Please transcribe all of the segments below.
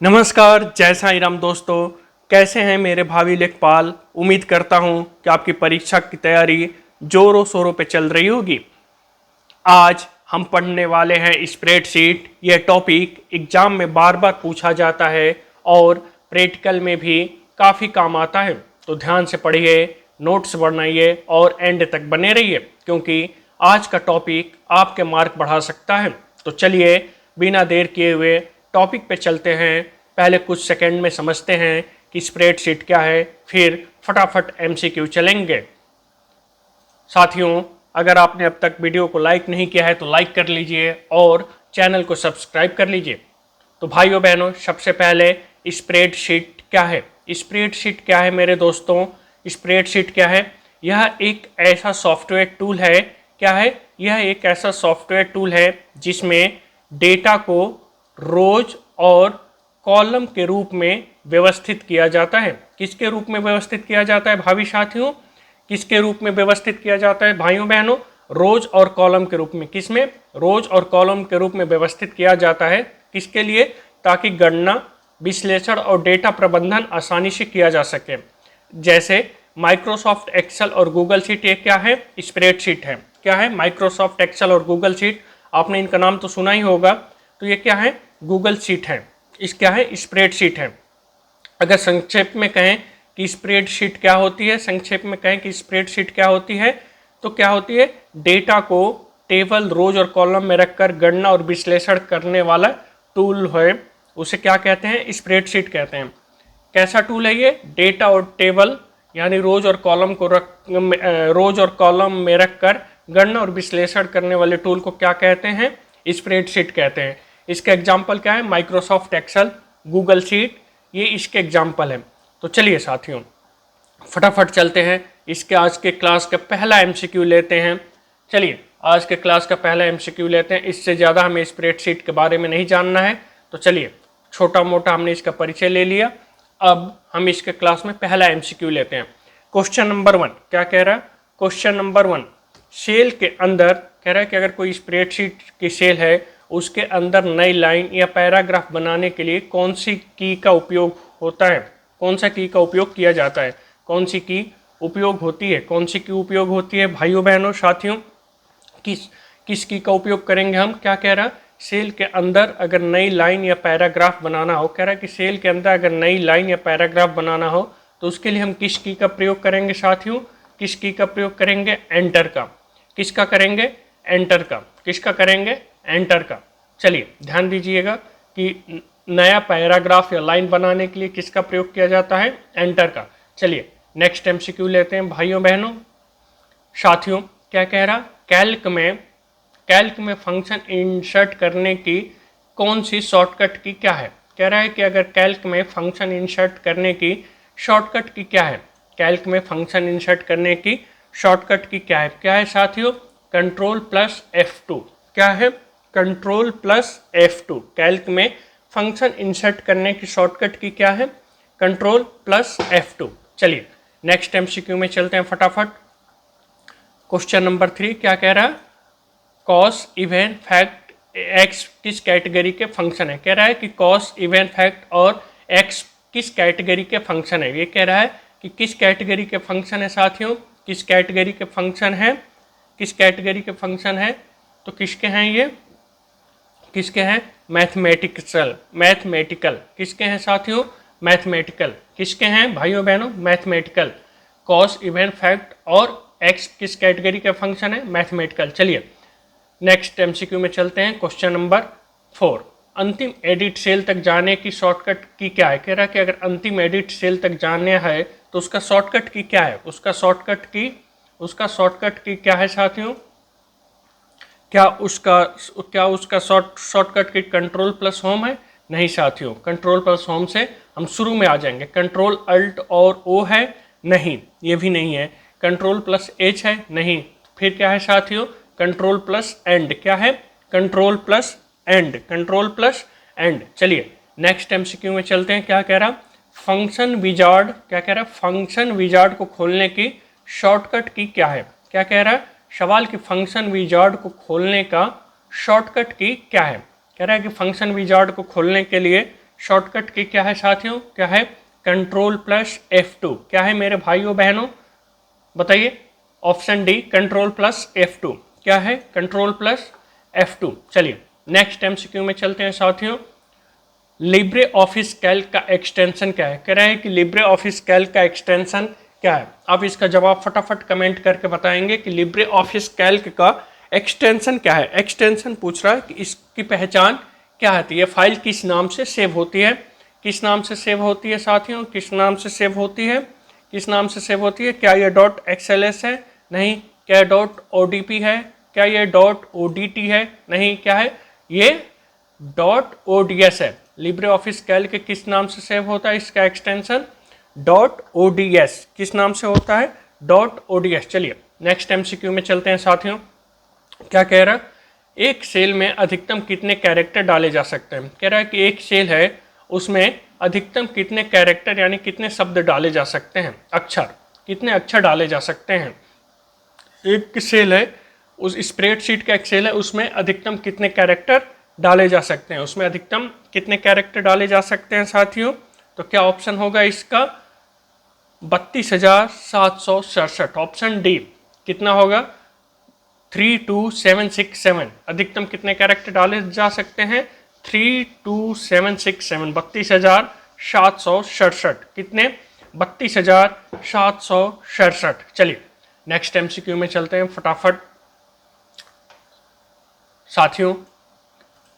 नमस्कार, जय साईं राम दोस्तों। कैसे हैं मेरे भावी लेखपाल। उम्मीद करता हूं कि आपकी परीक्षा की तैयारी जोरों शोरों पे चल रही होगी। आज हम पढ़ने वाले हैं स्प्रेडशीट। यह टॉपिक एग्जाम में बार बार पूछा जाता है और प्रैक्टिकल में भी काफ़ी काम आता है। तो ध्यान से पढ़िए, नोट्स बनाइए और एंड तक बने रहिए, क्योंकि आज का टॉपिक आपके मार्क बढ़ा सकता है। तो चलिए बिना देर किए हुए टॉपिक पे चलते हैं। पहले कुछ सेकंड में समझते हैं कि स्प्रेडशीट क्या है, फिर फटाफट एमसीक्यू चलेंगे। साथियों, अगर आपने अब तक वीडियो को लाइक नहीं किया है तो लाइक कर लीजिए और चैनल को सब्सक्राइब कर लीजिए। तो भाइयों बहनों, सबसे पहले स्प्रेडशीट क्या है। स्प्रेडशीट क्या है मेरे दोस्तों? स्प्रेडशीट क्या है? यह एक ऐसा सॉफ्टवेयर टूल है। क्या है? यह एक ऐसा सॉफ्टवेयर टूल है जिसमें डेटा को रोज और कॉलम के रूप में व्यवस्थित किया जाता है। किसके रूप में व्यवस्थित किया जाता है भावी साथियों? किसके रूप में व्यवस्थित किया जाता है भाइयों बहनों? रोज और कॉलम के रूप में। किसमें? रोज और कॉलम के रूप में व्यवस्थित किया जाता है। किसके लिए? ताकि गणना, विश्लेषण और डेटा प्रबंधन आसानी से किया जा सके। जैसे माइक्रोसॉफ्ट एक्सेल और गूगल शीट, ये क्या है? स्प्रेडशीट है। क्या है? माइक्रोसॉफ्ट एक्सेल और गूगल शीट। आपने इनका नाम तो सुना ही होगा। तो ये क्या है? गूगल शीट है। इस क्या है? स्प्रेडशीट है। अगर संक्षेप में कहें कि स्प्रेडशीट क्या होती है, संक्षेप में कहें कि स्प्रेडशीट क्या होती है, तो क्या होती है? डेटा को टेबल, रोज और कॉलम में रखकर गणना और विश्लेषण करने वाला टूल है। उसे क्या कहते हैं? स्प्रेडशीट कहते हैं। कैसा टूल है ये? डेटा और टेबल यानी रोज और कॉलम को रोज और कॉलम में रखकर गणना और विश्लेषण करने वाले टूल को क्या कहते हैं? स्प्रेडशीट कहते हैं। इसका एग्जाम्पल क्या है? माइक्रोसॉफ्ट एक्सेल, गूगल शीट, ये इसके एग्जाम्पल है। तो चलिए साथियों, फटाफट चलते हैं। इसके आज के क्लास का पहला एमसीक्यू लेते हैं। चलिए आज के क्लास का पहला एमसीक्यू लेते हैं। इससे ज़्यादा हमें स्प्रेडशीट के बारे में नहीं जानना है। तो चलिए, छोटा मोटा हमने इसका परिचय ले लिया। अब हम इसके क्लास में पहला एमसीक्यू लेते हैं। क्वेश्चन नंबर 1 क्या कह रहा है? क्वेश्चन नंबर 1, सेल के अंदर कह रहा है कि अगर कोई स्प्रेडशीट की सेल है, उसके अंदर नई लाइन या पैराग्राफ बनाने के लिए कौन सी की का उपयोग होता है? कौन सा की का उपयोग किया जाता है? कौन सी की उपयोग होती है? कौन सी की उपयोग होती है भाइयों बहनों साथियों? किस की का उपयोग करेंगे हम? क्या कह रहा है? सेल के अंदर अगर नई लाइन या पैराग्राफ बनाना हो, कह रहा है कि सेल के अंदर अगर नई लाइन या पैराग्राफ बनाना हो तो उसके लिए हम किस की का प्रयोग करेंगे साथियों? किस की का प्रयोग करेंगे? एंटर का। किसका करेंगे? एंटर का। किसका करेंगे? एंटर का। चलिए ध्यान दीजिएगा कि नया पैराग्राफ या लाइन बनाने के लिए किसका प्रयोग किया जाता है? एंटर का। चलिए नेक्स्ट एमसीक्यू लेते हैं भाइयों बहनों साथियों। क्या कह रहा? कैल्क में फंक्शन इंसर्ट करने की कौन सी शॉर्टकट की क्या है? कह रहा है कि अगर कैल्क में फंक्शन इंसर्ट करने की शॉर्टकट की क्या है? कैल्क में फंक्शन इंसर्ट करने की शॉर्टकट की क्या है? क्या है साथियों? Control plus F2। क्या है? Control plus F2। कैल्क में फंक्शन इंसर्ट करने की शॉर्टकट की क्या है? Control plus F2। चलिए नेक्स्ट एमसीक्यू में चलते हैं फटाफट। क्वेश्चन नंबर 3 क्या कह रहा है? कॉस, इवेंट, फैक्ट, एक्स किस कैटेगरी के फंक्शन है? कह रहा है कि कॉस, इवेंट, फैक्ट और एक्स किस कैटेगरी के फंक्शन है? ये कह रहा है कि किस कैटेगरी के फंक्शन है साथियों? किस कैटेगरी के फंक्शन है? किस कैटेगरी के फंक्शन है? तो किसके हैं ये? किसके हैं? मैथमेटिकल। किसके हैं साथियों? मैथमेटिकल। किसके हैं भाइयों बहनों? मैथमेटिकल। कॉस, इवेंट, फैक्ट और एक्स किस कैटेगरी का फंक्शन है? मैथमेटिकल। चलिए नेक्स्ट एमसीक्यू में चलते हैं। क्वेश्चन नंबर 4, अंतिम एडिट सेल तक जाने की शॉर्टकट की क्या है? कह रहा है कि अगर अंतिम एडिट सेल तक जाने है तो उसका शॉर्टकट की क्या है? उसका शॉर्टकट की क्या है साथियों? क्या उसका शॉर्टकट की कंट्रोल प्लस होम है? नहीं साथियों, कंट्रोल प्लस होम से हम शुरू में आ जाएंगे। कंट्रोल अल्ट और ओ है? नहीं, ये भी नहीं है। कंट्रोल प्लस एच है? नहीं। फिर क्या है साथियों? Control plus and. क्या है? Control plus and. Control plus and. चलिए नेक्स्ट एमसीक्यू में चलते हैं। क्या कह रहा? Function wizard. क्या कह रहा? फंक्शन विजार्ड को खोलने की शॉर्टकट की क्या है? क्या कह रहा है? सवाल कि फंक्शन विजार्ड को खोलने का शॉर्टकट की क्या है? कह रहा है कि फंक्शन विजार्ड को खोलने के लिए शॉर्टकट की क्या है साथियों, क्या है, कंट्रोल प्लस F2। क्या है मेरे भाइयों बहनों, बताइए, option D control plus F2। क्या है, कंट्रोल प्लस F2। चलिए नेक्स्ट MCQ में चलते हैं साथियों। लिब्रे ऑफिस कैल्क का एक्सटेंशन क्या है, कह रहा है कि लिब्रे ऑफिस कैल्क का एक्सटेंशन क्या है। आप इसका जवाब फटाफट कमेंट करके बताएंगे कि लिब्रे ऑफिस कैल्क का एक्सटेंशन क्या है। एक्सटेंशन पूछ रहा है कि इसकी पहचान क्या होती है, फाइल किस नाम से सेव होती है, किस नाम से सेव होती है साथियों, किस नाम से सेव होती है, किस नाम से सेव होती है। क्या ये .xls है, नहीं। क्या .odp है, क्या ये .odt है, नहीं। क्या है, ये .ods है। लिब्रे ऑफिस कैल्क किस नाम से सेव होता है, इसका एक्सटेंशन .ods किस नाम से होता है, .ods। चलिए नेक्स्ट MCQ में चलते हैं साथियों। क्या कह रहा है, एक सेल में अधिकतम कितने कैरेक्टर डाले जा सकते हैं। कह रहा है कि एक सेल है, उसमें अधिकतम कितने कैरेक्टर यानी कितने शब्द डाले जा सकते हैं, अक्षर, कितने अक्षर डाले जा सकते हैं। एक सेल है, उस स्प्रेडशीट का एक सेल है, उसमें अधिकतम कितने कैरेक्टर डाले जा सकते हैं, उसमें अधिकतम कितने कैरेक्टर डाले जा सकते हैं साथियों। तो क्या ऑप्शन होगा इसका, 32,767। ऑप्शन डी कितना होगा, 32767। अधिकतम कितने कैरेक्टर डाले जा सकते हैं, 32767, 32,767। कितने, 32,767। चलिए नेक्स्ट MCQ में चलते हैं फटाफट साथियों।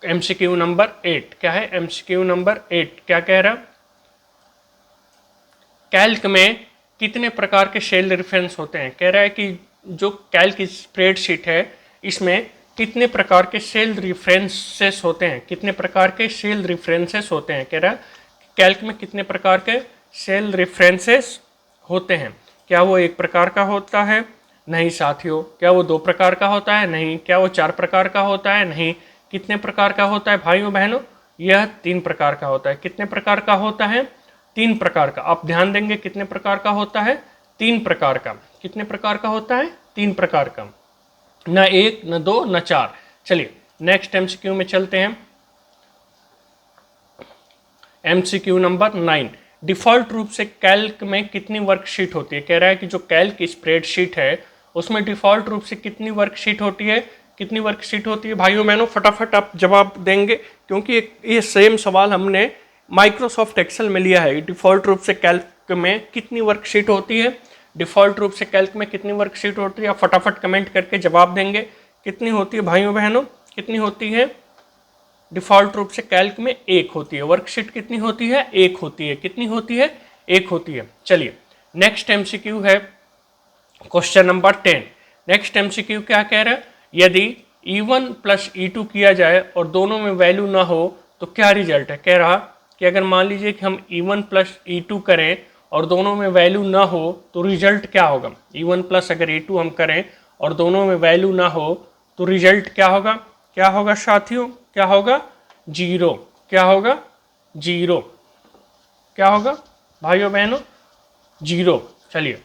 MCQ नंबर 8 क्या है, MCQ नंबर 8 क्या कह रहा, कैल्क में कितने प्रकार के सेल रेफरेंस होते हैं। कह रहा है कि जो कैल्क स्प्रेडशीट है, इसमें कितने प्रकार के सेल रेफरेंसेस होते हैं, कितने प्रकार के सेल रेफरेंसेस होते हैं। कह रहा है कैल्क में कितने प्रकार के सेल रेफरेंसेस होते हैं। क्या वो एक प्रकार का होता है, नहीं साथियों। क्या वो 2 प्रकार का होता है, नहीं। क्या वो 4 प्रकार का होता है, नहीं। कितने प्रकार का होता है भाइयों बहनों, यह 3 प्रकार का होता है। कितने प्रकार का होता है, 3 प्रकार का। आप ध्यान देंगे कितने प्रकार का होता है, 3 प्रकार का। कितने प्रकार का होता है, 3 प्रकार का, न 1 न 2 न 4। चलिए नेक्स्ट MCQ में चलते हैं। MCQ नंबर 9, डिफॉल्ट रूप से कैल्क में कितनी वर्कशीट होती है। कह रहा है कि जो कैल्क स्प्रेडशीट है, उसमें डिफॉल्ट रूप से कितनी वर्कशीट होती है, कितनी वर्कशीट होती है भाइयों बहनों, फटाफट आप जवाब देंगे, क्योंकि ये सेम सवाल हमने माइक्रोसॉफ्ट एक्सेल में लिया है। डिफॉल्ट रूप से कैल्क में कितनी वर्कशीट होती है, डिफॉल्ट रूप से कैल्क में कितनी वर्कशीट होती है, आप फटाफट कमेंट करके जवाब देंगे। कितनी होती है भाइयों बहनों, कितनी होती है, डिफॉल्ट रूप से कैल्क में 1 होती है। वर्कशीट कितनी होती है, 1 होती है। कितनी होती है, 1 होती है। चलिए नेक्स्ट MCQ है क्वेश्चन नंबर 10। नेक्स्ट MCQ क्या कह रहा है, यदि E1 प्लस E2 किया जाए और दोनों में वैल्यू ना हो तो क्या रिजल्ट है। कह रहा कि अगर मान लीजिए कि हम E1 प्लस E2 करें और दोनों में वैल्यू ना हो तो रिजल्ट क्या होगा। E1 प्लस अगर E2 हम करें और दोनों में वैल्यू ना हो तो रिजल्ट क्या होगा, क्या होगा साथियों, क्या होगा, 0। क्या होगा, 0। क्या होगा भाइयों बहनों, 0। चलिए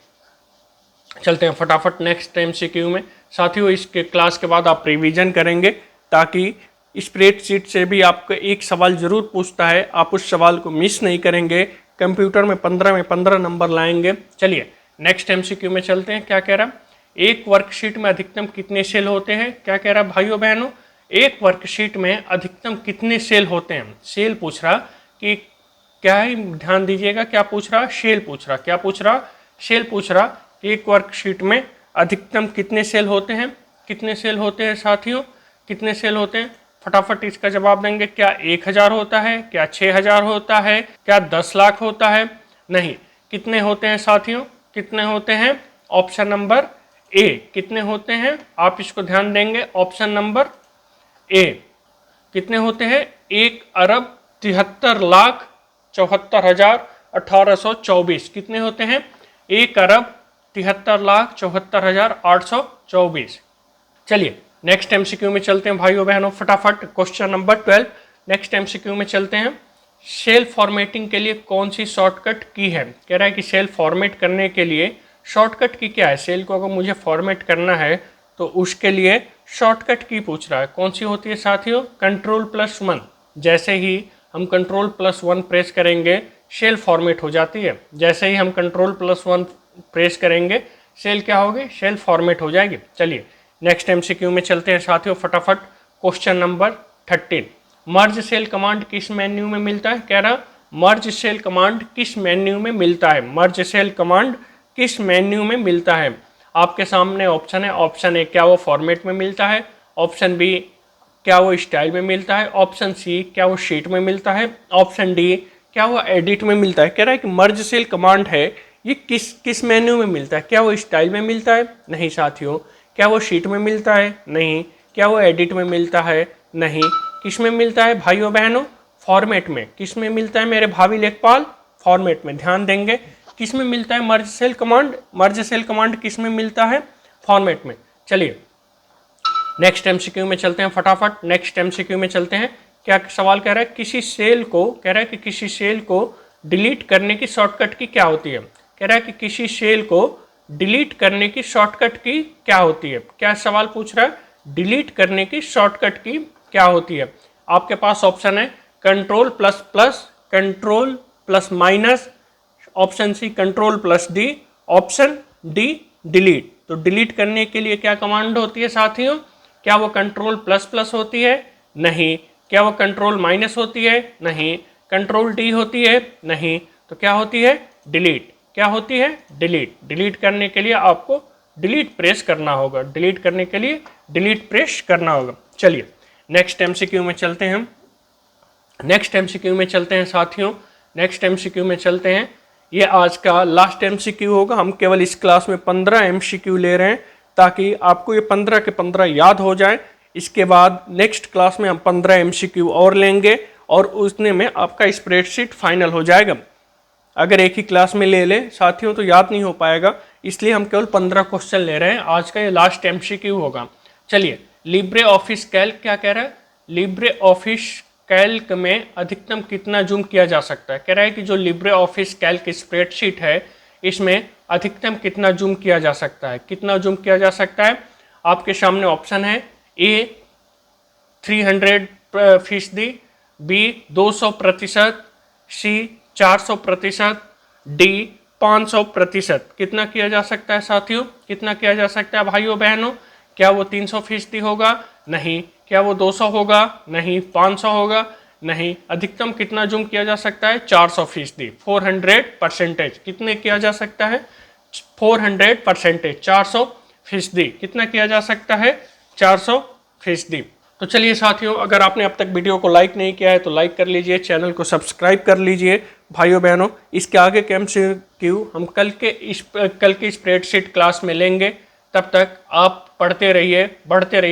चलते हैं फटाफट नेक्स्ट MCQ में साथियों। इसके क्लास के बाद आप रिवीजन करेंगे, ताकि स्प्रेडशीट से भी आपको एक सवाल जरूर पूछता है, आप उस सवाल को मिस नहीं करेंगे। कंप्यूटर में 15 नंबर लाएंगे। चलिए नेक्स्ट MCQ में चलते हैं। क्या कह रहा, एक वर्कशीट में अधिकतम कितने सेल होते हैं। क्या कह रहा भाइयों बहनों, एक वर्कशीट में अधिकतम कितने सेल होते हैं। सेल पूछ रहा कि क्या ही ध्यान दीजिएगा, क्या पूछ रहा, सेल पूछ रहा। क्या पूछ रहा, सेल पूछ रहा। एक वर्कशीट में अधिकतम कितने सेल होते हैं, कितने सेल होते हैं साथियों, कितने सेल होते हैं, फटाफट इसका जवाब देंगे। क्या 1000 होता है, क्या 6000 होता है, क्या 10 लाख होता है, नहीं। कितने होते हैं साथियों, कितने होते हैं, ऑप्शन नंबर ए। कितने होते हैं, आप इसको ध्यान देंगे, ऑप्शन नंबर ए। कितने होते हैं, 1,73,74,1824। कितने होते हैं, 1,73,74,1824। चलिए नेक्स्ट MCQ में चलते हैं भाइयों बहनों फटाफट। क्वेश्चन नंबर 12 नेक्स्ट MCQ में चलते हैं। सेल फॉर्मेटिंग के लिए कौन सी शॉर्टकट की है। कह रहा है कि सेल फॉर्मेट करने के लिए शॉर्टकट की क्या है। सेल को अगर मुझे फॉर्मेट करना है तो उसके लिए शॉर्टकट की पूछ रहा है, कौन सी होती है साथियों, कंट्रोल+1। जैसे ही हम Ctrl+1 प्रेस करेंगे सेल फॉर्मेट हो जाती है। जैसे ही हम Ctrl+1 प्रेस करेंगे सेल क्या होगी, सेल फॉर्मेट हो जाएगी। चलिए नेक्स्ट एमसीक्यू में चलते हैं साथियों फटाफट। Question number 13, merge cell command किस मेन्यू में मिलता है? कह रहा मर्ज सेल कमांड किस मेन्यू में मिलता है? मर्ज सेल कमांड किस मेन्यू में मिलता है? आपके सामने ऑप्शन है, ऑप्शन ए क्या वो फॉर्मेट में मिलता है, ऑप्शन बी क्या वो स्टाइल में मिलता है, ऑप्शन सी क्या वो शीट में मिलता है, ऑप्शन डी क्या वो एडिट में मिलता है। कह रहा है कि मर्ज सेल कमांड है ये किस मेन्यू में मिलता है? क्या वो स्टाइल में मिलता है? नहीं साथियों। क्या वो शीट में मिलता है? नहीं। क्या वो एडिट में मिलता है? नहीं। किस में मिलता है भाइयों बहनों? फॉर्मेट में। किस में मिलता है मेरे भावी लेखपाल? फॉर्मेट में। ध्यान देंगे किस में मिलता है merge cell command? Merge cell command किस में मिलता है? फॉर्मेट में। चलिए नेक्स्ट एमसीक्यू में चलते हैं फटाफट। नेक्स्ट एमसीक्यू में चलते हैं। क्या सवाल कह रहा है, किसी सेल को, कह रहा है कि किसी सेल को डिलीट करने की शॉर्टकट की क्या होती है? कह रहा है कि किसी सेल को डिलीट करने की शॉर्टकट की क्या होती है? क्या सवाल पूछ रहा है? डिलीट करने की शॉर्टकट की क्या होती है? आपके पास ऑप्शन है Ctrl++, Ctrl+-, option C Ctrl+D, option D delete. तो डिलीट करने के लिए क्या कमांड होती है साथियों? क्या वो Ctrl++ होती है? नहीं। क्या वो Ctrl- होती है? नहीं। Ctrl+D होती है? नहीं। तो क्या होती है? डिलीट। क्या होती है? डिलीट। डिलीट करने के लिए आपको डिलीट प्रेस करना होगा। डिलीट करने के लिए डिलीट प्रेस करना होगा। चलिए नेक्स्ट एमसीक्यू में चलते हैं। नेक्स्ट एमसीक्यू में चलते हैं साथियों। नेक्स्ट एमसीक्यू में चलते हैं। ये आज का लास्ट एमसीक्यू होगा। हम केवल इस क्लास में 15 एमसीक्यू ले रहे हैं ताकि आपको ये 15 के 15 याद हो जाए। इसके बाद नेक्स्ट क्लास में हम 15 एमसीक्यू और लेंगे और उसने में आपका स्प्रेडशीट फाइनल हो जाएगा। अगर एक ही क्लास में ले लें साथियों तो याद नहीं हो पाएगा, इसलिए हम केवल 15 क्वेश्चन ले रहे हैं। आज का ये लास्ट एमसीक्यू होगा। चलिए लिब्रे ऑफिस कैल्क क्या कह रहा है? लिब्रे ऑफिस कैल्क में अधिकतम कितना जूम किया जा सकता है? कह रहा है कि जो लिब्रे ऑफिस कैल्क स्प्रेडशीट है इसमें अधिकतम कितना जूम किया जा सकता है? कितना जूम किया जा सकता है? आपके सामने ऑप्शन है ए 300%, बी 200%, सी 400%, डी 500%। कितना किया जा सकता है साथियों? कितना किया जा सकता है भाइयों बहनों? क्या वो 300% होगा? नहीं। क्या वो 200 होगा? नहीं। 500 होगा? नहीं। अधिकतम कितना जूम किया जा सकता है? 400%, 400%। कितने किया जा सकता है? 400%, 400%। कितना किया जा सकता है? 400%। तो चलिए साथियों, अगर आपने अब तक वीडियो को लाइक नहीं किया है तो लाइक कर लीजिए, चैनल को सब्सक्राइब कर लीजिए। भाइयों बहनों, इसके आगे के एमसीक्यू हम कल की स्प्रेडशीट क्लास में लेंगे। तब तक आप पढ़ते रहिए, बढ़ते रहिए।